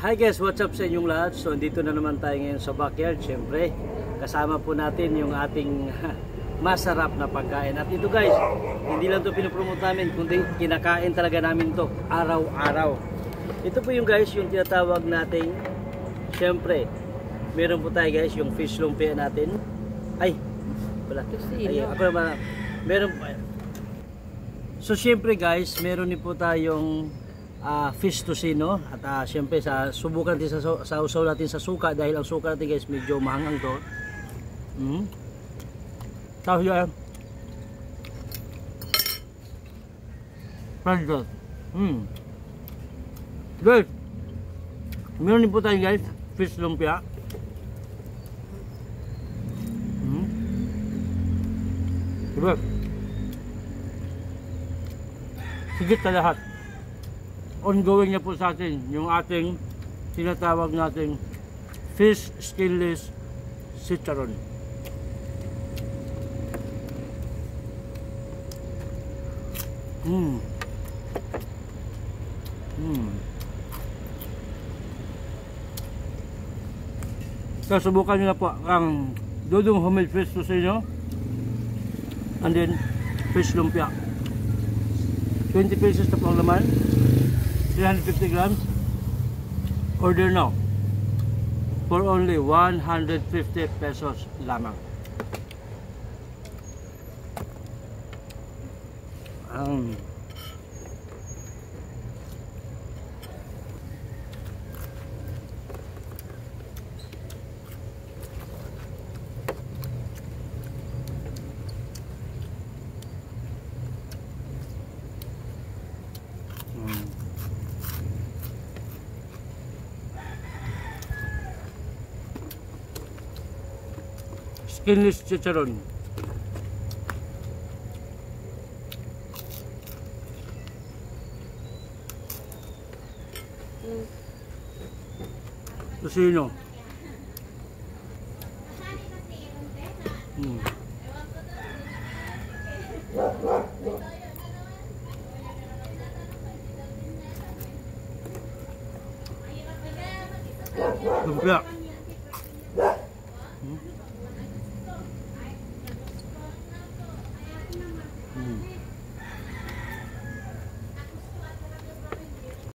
Hi guys, what's up sa inyong lahat? So dito na naman tayo ngayon sa backyard. Siyempre, kasama po natin yung ating masarap na pagkain. At ito guys, hindi lang ito pinopromote namin, kundi kinakain talaga namin to araw-araw. Ito po yung guys, yung tinatawag nating, siyempre, meron po tayo guys, yung fish lumpia natin. Ay, wala. Ay, ako naman, meron po. So siyempre guys, meron din po tayong fish tocino at siyempre subukan natin sa usaw natin sa suka dahil ang suka natin guys medyo mahangang to. Tapos yan. Guys, meron din po tayo guys fish lumpia. Diba? Sigit sa lahat. Ongoing na po sa atin yung ating tinatawag nating fish skinless chicharon. So subukan nyo na po ang Dudong homemade fish tocino and then fish lumpia. 20 pesos na po ang laman, 350 grams. Order now for only 150 pesos lamang. Skinless chicharon. Tocino. Lumpia.